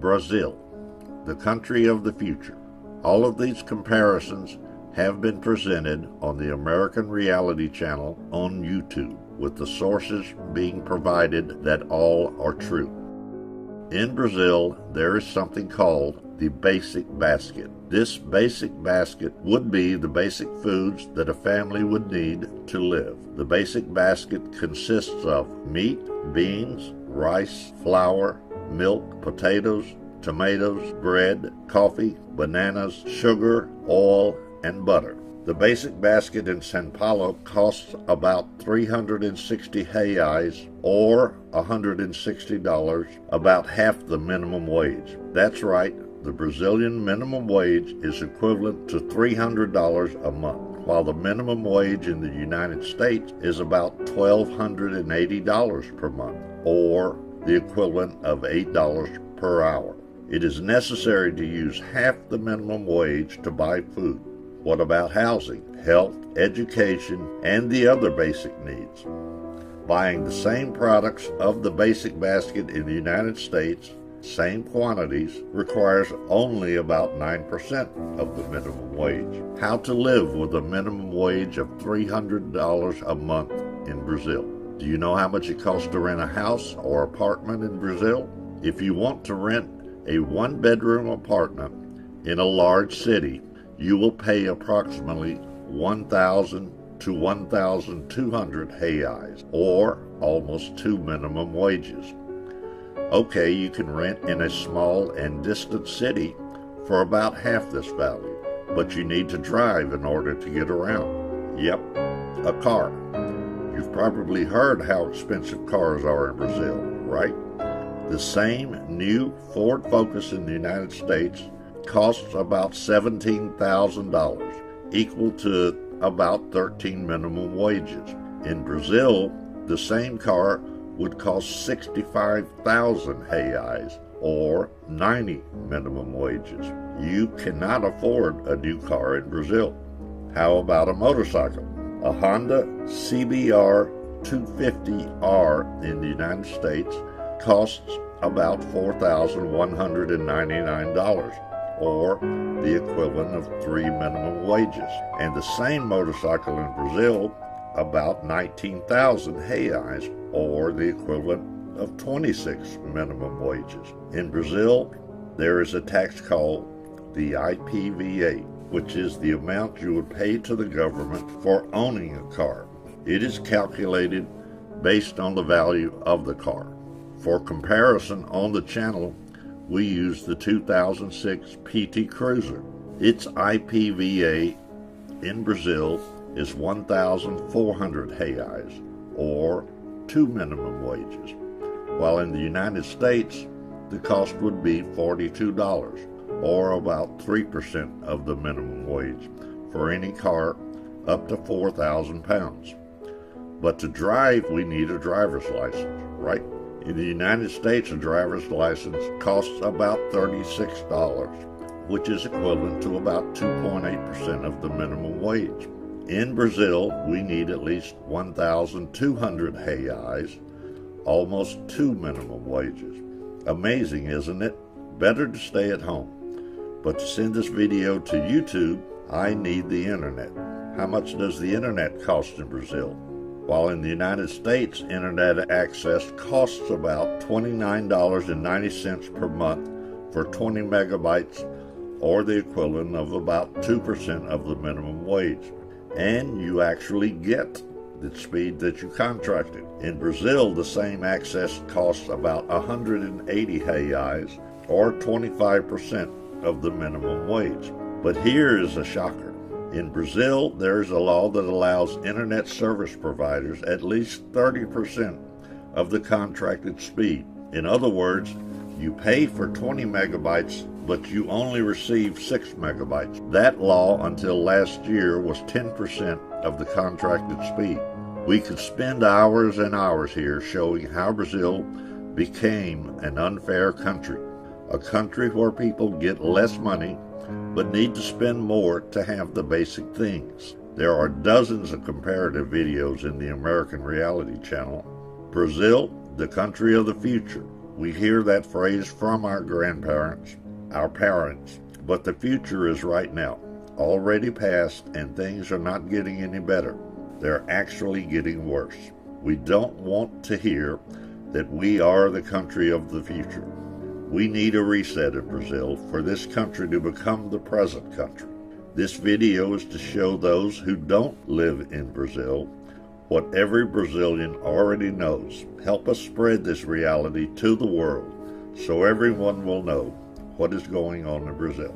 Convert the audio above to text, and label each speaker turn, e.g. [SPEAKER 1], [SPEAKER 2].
[SPEAKER 1] Brazil, the country of the future. All of these comparisons have been presented on the American Reality Channel on YouTube, with the sources being provided that all are true. In Brazil, there is something called the basic basket. This basic basket would be the basic foods that a family would need to live. The basic basket consists of meat, beans, rice, flour, milk, potatoes, tomatoes, bread, coffee, bananas, sugar, oil, and butter. The basic basket in São Paulo costs about 360 reais, or $160, about half the minimum wage. That's right, the Brazilian minimum wage is equivalent to $300 a month, while the minimum wage in the United States is about $1,280 per month, or the equivalent of $8 per hour. It is necessary to use half the minimum wage to buy food. What about housing, health, education, and the other basic needs? Buying the same products of the basic basket in the United States, same quantities, requires only about 9% of the minimum wage. How to live with a minimum wage of $300 a month in Brazil? Do you know how much it costs to rent a house or apartment in Brazil? If you want to rent a one-bedroom apartment in a large city, you will pay approximately 1,000 to 1,200 reais, or almost 2 minimum wages. Okay, you can rent in a small and distant city for about half this value, but you need to drive in order to get around. Yep, a car. You've probably heard how expensive cars are in Brazil, right? The same new Ford Focus in the United States costs about $17,000, equal to about 13 minimum wages. In Brazil, the same car would cost 65,000 reais, or 90 minimum wages. You cannot afford a new car in Brazil. How about a motorcycle? A Honda CBR 250R in the United States costs about $4,199, or the equivalent of 3 minimum wages. And the same motorcycle in Brazil, about 19,000 reais, or the equivalent of 26 minimum wages. In Brazil, there is a tax called the IPVA, which is the amount you would pay to the government for owning a car. It is calculated based on the value of the car. For comparison, on the channel, we use the 2006 PT Cruiser. Its IPVA in Brazil is 1,400 reais, or 2 minimum wages, while in the United States, the cost would be $42, or about 3% of the minimum wage, for any car up to 4,000 pounds. But to drive, we need a driver's license, right? In the United States, a driver's license costs about $36, which is equivalent to about 2.8% of the minimum wage. In Brazil, we need at least 1,200 reais, almost 2 minimum wages. Amazing, isn't it? Better to stay at home. But to send this video to YouTube, I need the internet. How much does the internet cost in Brazil? While in the United States, internet access costs about $29.90 per month for 20 megabytes, or the equivalent of about 2% of the minimum wage. And you actually get the speed that you contracted. In Brazil, the same access costs about 180 reais, or 25% of the minimum wage. But here is a shocker. In Brazil, there is a law that allows internet service providers at least 30% of the contracted speed. In other words, you pay for 20 megabytes, but you only receive 6 megabytes. That law, until last year, was 10% of the contracted speed. We could spend hours and hours here showing how Brazil became an unfair country, a country where people get less money but need to spend more to have the basic things. There are dozens of comparative videos in the American Reality Channel. Brazil, the country of the future. We hear that phrase from our grandparents, our parents, but the future is right now, already past, and things are not getting any better. They're actually getting worse. We don't want to hear that we are the country of the future. We need a reset in Brazil for this country to become the present country. This video is to show those who don't live in Brazil what every Brazilian already knows. Help us spread this reality to the world so everyone will know what is going on in Brazil.